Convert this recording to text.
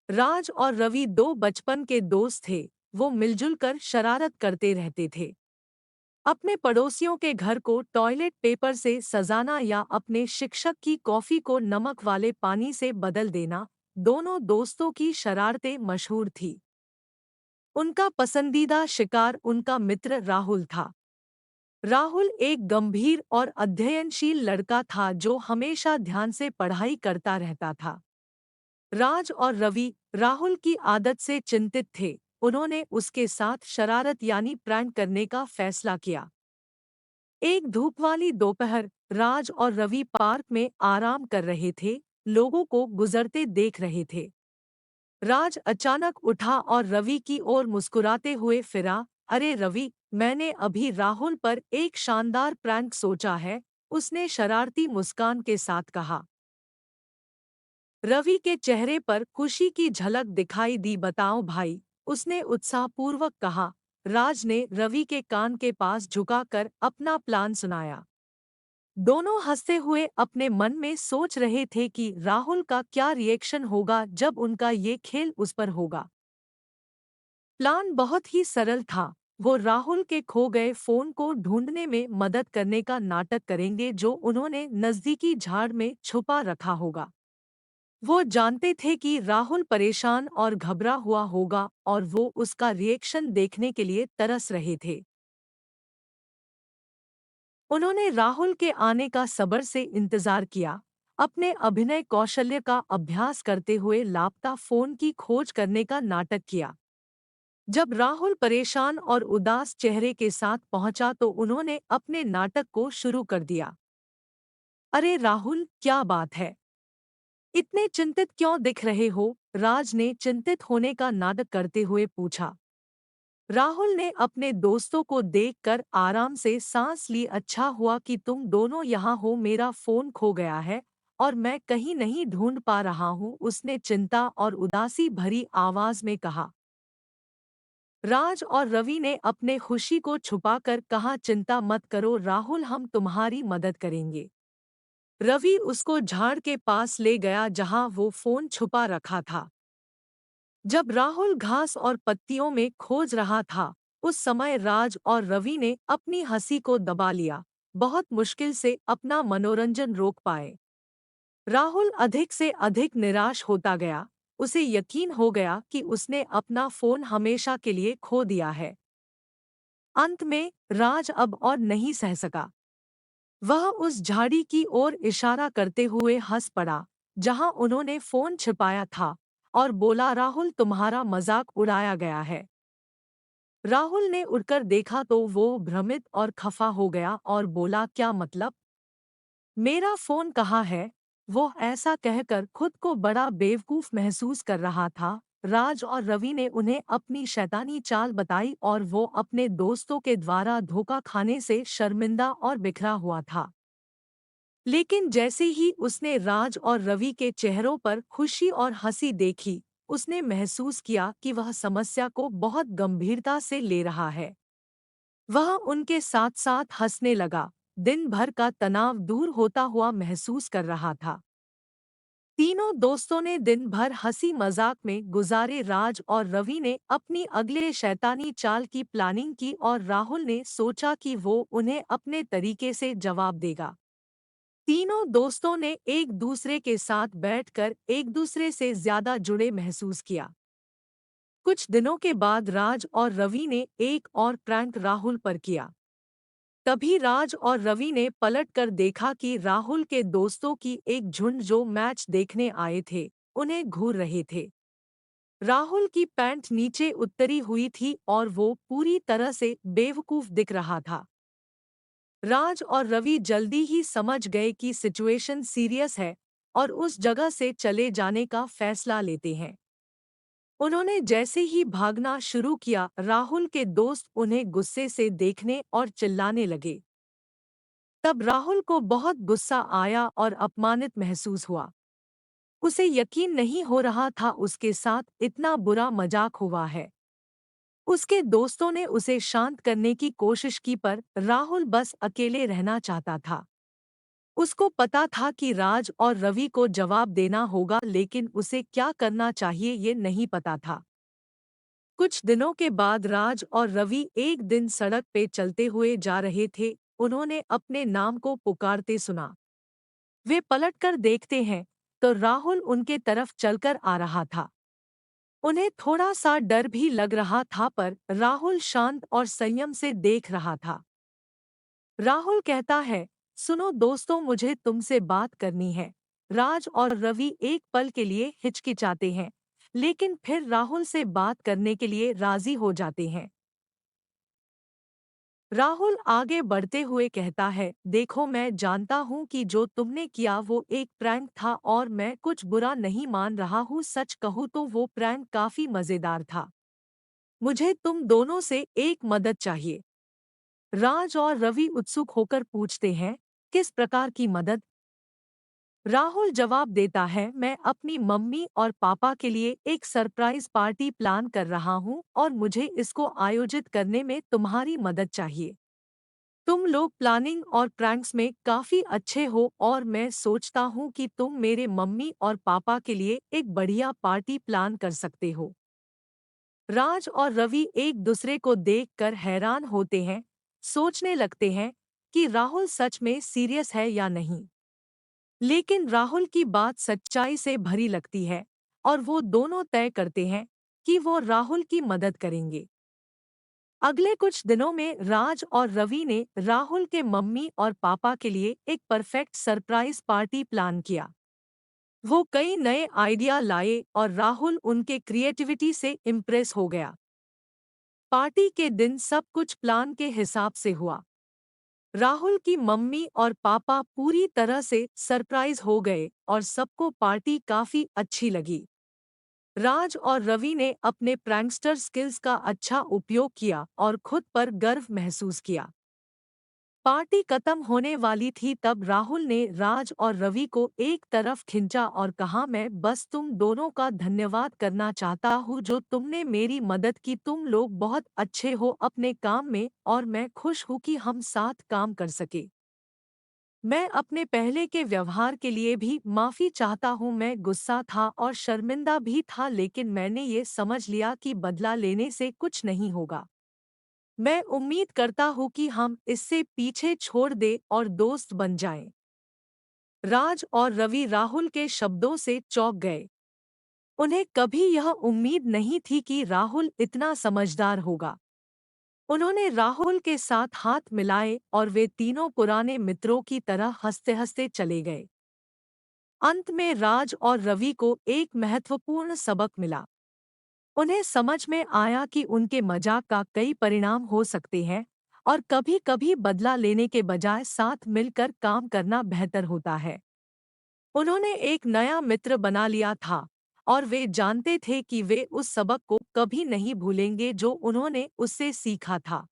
राज और रवि दो बचपन के दोस्त थे। वो मिलजुल कर शरारत करते रहते थे। अपने पड़ोसियों के घर को टॉयलेट पेपर से सजाना या अपने शिक्षक की कॉफी को नमक वाले पानी से बदल देना, दोनों दोस्तों की शरारतें मशहूर थी। उनका पसंदीदा शिकार उनका मित्र राहुल था। राहुल एक गंभीर और अध्ययनशील लड़का था जो हमेशा ध्यान से पढ़ाई करता रहता था। राज और रवि राहुल की आदत से चिंतित थे। उन्होंने उसके साथ शरारत यानी प्रैंक करने का फैसला किया। एक धूप वाली दोपहर राज और रवि पार्क में आराम कर रहे थे, लोगों को गुजरते देख रहे थे। राज अचानक उठा और रवि की ओर मुस्कुराते हुए फिरा। अरे रवि, मैंने अभी राहुल पर एक शानदार प्रैंक सोचा है, उसने शरारती मुस्कान के साथ कहा। रवि के चेहरे पर खुशी की झलक दिखाई दी। बताओ भाई, उसने उत्साहपूर्वक कहा। राज ने रवि के कान के पास झुकाकर अपना प्लान सुनाया। दोनों हंसते हुए अपने मन में सोच रहे थे कि राहुल का क्या रिएक्शन होगा जब उनका ये खेल उस पर होगा। प्लान बहुत ही सरल था। वो राहुल के खो गए फोन को ढूंढने में मदद करने का नाटक करेंगे जो उन्होंने नजदीकी झाड़ में छुपा रखा होगा। वो जानते थे कि राहुल परेशान और घबरा हुआ होगा और वो उसका रिएक्शन देखने के लिए तरस रहे थे। उन्होंने राहुल के आने का सब्र से इंतजार किया, अपने अभिनय कौशल्य का अभ्यास करते हुए लापता फोन की खोज करने का नाटक किया। जब राहुल परेशान और उदास चेहरे के साथ पहुंचा तो उन्होंने अपने नाटक को शुरू कर दिया। अरे राहुल, क्या बात है? इतने चिंतित क्यों दिख रहे हो? राज ने चिंतित होने का नाटक करते हुए पूछा। राहुल ने अपने दोस्तों को देखकर आराम से सांस ली। अच्छा हुआ कि तुम दोनों यहाँ हो, मेरा फोन खो गया है और मैं कहीं नहीं ढूंढ पा रहा हूँ, उसने चिंता और उदासी भरी आवाज में कहा। राज और रवि ने अपने खुशी को छुपाकर कहा, चिंता मत करो राहुल, हम तुम्हारी मदद करेंगे। रवि उसको झाड़ के पास ले गया जहां वो फोन छुपा रखा था। जब राहुल घास और पत्तियों में खोज रहा था, उस समय राज और रवि ने अपनी हंसी को दबा लिया। बहुत मुश्किल से अपना मनोरंजन रोक पाए। राहुल अधिक से अधिक निराश होता गया। उसे यकीन हो गया कि उसने अपना फोन हमेशा के लिए खो दिया है। अंत में राज अब और नहीं सह सका। वह उस झाड़ी की ओर इशारा करते हुए हंस पड़ा जहां उन्होंने फोन छिपाया था और बोला, राहुल, तुम्हारा मजाक उड़ाया गया है। राहुल ने उड़कर देखा तो वो भ्रमित और खफा हो गया और बोला, क्या मतलब? मेरा फोन कहाँ है? वो ऐसा कहकर खुद को बड़ा बेवकूफ महसूस कर रहा था। राज और रवि ने उन्हें अपनी शैतानी चाल बताई और वो अपने दोस्तों के द्वारा धोखा खाने से शर्मिंदा और बिखरा हुआ था। लेकिन जैसे ही उसने राज और रवि के चेहरों पर खुशी और हंसी देखी, उसने महसूस किया कि वह समस्या को बहुत गंभीरता से ले रहा है। वह उनके साथ साथ हंसने लगा, दिन भर का तनाव दूर होता हुआ महसूस कर रहा था। तीनों दोस्तों ने दिन भर हंसी मजाक में गुजारे। राज और रवि ने अपनी अगले शैतानी चाल की प्लानिंग की और राहुल ने सोचा कि वो उन्हें अपने तरीके से जवाब देगा। तीनों दोस्तों ने एक दूसरे के साथ बैठकर एक दूसरे से ज्यादा जुड़े महसूस किया। कुछ दिनों के बाद राज और रवि ने एक और प्रैंक राहुल पर किया। तभी राज और रवि ने पलटकर देखा कि राहुल के दोस्तों की एक झुंड जो मैच देखने आए थे, उन्हें घूर रहे थे। राहुल की पैंट नीचे उतरी हुई थी और वो पूरी तरह से बेवकूफ दिख रहा था। राज और रवि जल्दी ही समझ गए कि सिचुएशन सीरियस है और उस जगह से चले जाने का फैसला लेते हैं। उन्होंने जैसे ही भागना शुरू किया, राहुल के दोस्त उन्हें गुस्से से देखने और चिल्लाने लगे। तब राहुल को बहुत गुस्सा आया और अपमानित महसूस हुआ। उसे यकीन नहीं हो रहा था उसके साथ इतना बुरा मजाक हुआ है। उसके दोस्तों ने उसे शांत करने की कोशिश की पर राहुल बस अकेले रहना चाहता था। उसको पता था कि राज और रवि को जवाब देना होगा, लेकिन उसे क्या करना चाहिए ये नहीं पता था। कुछ दिनों के बाद राज और रवि एक दिन सड़क पे चलते हुए जा रहे थे। उन्होंने अपने नाम को पुकारते सुना। वे पलटकर देखते हैं तो राहुल उनके तरफ चलकर आ रहा था। उन्हें थोड़ा सा डर भी लग रहा था, पर राहुल शांत और संयम से देख रहा था। राहुल कहता है, सुनो दोस्तों, मुझे तुमसे बात करनी है। राज और रवि एक पल के लिए हिचकिचाते हैं, लेकिन फिर राहुल से बात करने के लिए राजी हो जाते हैं। राहुल आगे बढ़ते हुए कहता है, देखो मैं जानता हूँ कि जो तुमने किया वो एक प्रैंक था और मैं कुछ बुरा नहीं मान रहा हूँ। सच कहूँ तो वो प्रैंक काफी मजेदार था। मुझे तुम दोनों से एक मदद चाहिए। राज और रवि उत्सुक होकर पूछते हैं, किस प्रकार की मदद? राहुल जवाब देता है, मैं अपनी मम्मी और पापा के लिए एक सरप्राइज पार्टी प्लान कर रहा हूँ और मुझे इसको आयोजित करने में तुम्हारी मदद चाहिए। तुम लोग प्लानिंग और प्रैंक्स में काफी अच्छे हो और मैं सोचता हूँ कि तुम मेरे मम्मी और पापा के लिए एक बढ़िया पार्टी प्लान कर सकते हो। राज और रवि एक दूसरे को देखकर हैरान होते हैं, सोचने लगते हैं कि राहुल सच में सीरियस है या नहीं। लेकिन राहुल की बात सच्चाई से भरी लगती है और वो दोनों तय करते हैं कि वो राहुल की मदद करेंगे। अगले कुछ दिनों में राज और रवि ने राहुल के मम्मी और पापा के लिए एक परफेक्ट सरप्राइज पार्टी प्लान किया। वो कई नए आइडिया लाए और राहुल उनके क्रिएटिविटी से इम्प्रेस हो गया। पार्टी के दिन सब कुछ प्लान के हिसाब से हुआ। राहुल की मम्मी और पापा पूरी तरह से सरप्राइज हो गए और सबको पार्टी काफी अच्छी लगी। राज और रवि ने अपने प्रैंकस्टर स्किल्स का अच्छा उपयोग किया और खुद पर गर्व महसूस किया। पार्टी खत्म होने वाली थी तब राहुल ने राज और रवि को एक तरफ खींचा और कहा, मैं बस तुम दोनों का धन्यवाद करना चाहता हूँ जो तुमने मेरी मदद की। तुम लोग बहुत अच्छे हो अपने काम में और मैं खुश हूँ कि हम साथ काम कर सके। मैं अपने पहले के व्यवहार के लिए भी माफ़ी चाहता हूँ। मैं गुस्सा था और शर्मिंदा भी था, लेकिन मैंने ये समझ लिया कि बदला लेने से कुछ नहीं होगा। मैं उम्मीद करता हूँ कि हम इससे पीछे छोड़ दें और दोस्त बन जाएं। राज और रवि राहुल के शब्दों से चौंक गए। उन्हें कभी यह उम्मीद नहीं थी कि राहुल इतना समझदार होगा। उन्होंने राहुल के साथ हाथ मिलाए और वे तीनों पुराने मित्रों की तरह हंसते-हंसते चले गए। अंत में राज और रवि को एक महत्वपूर्ण सबक मिला। उन्हें समझ में आया कि उनके मजाक का कई परिणाम हो सकते हैं और कभी-कभी बदला लेने के बजाय साथ मिलकर काम करना बेहतर होता है। उन्होंने एक नया मित्र बना लिया था और वे जानते थे कि वे उस सबक को कभी नहीं भूलेंगे जो उन्होंने उससे सीखा था।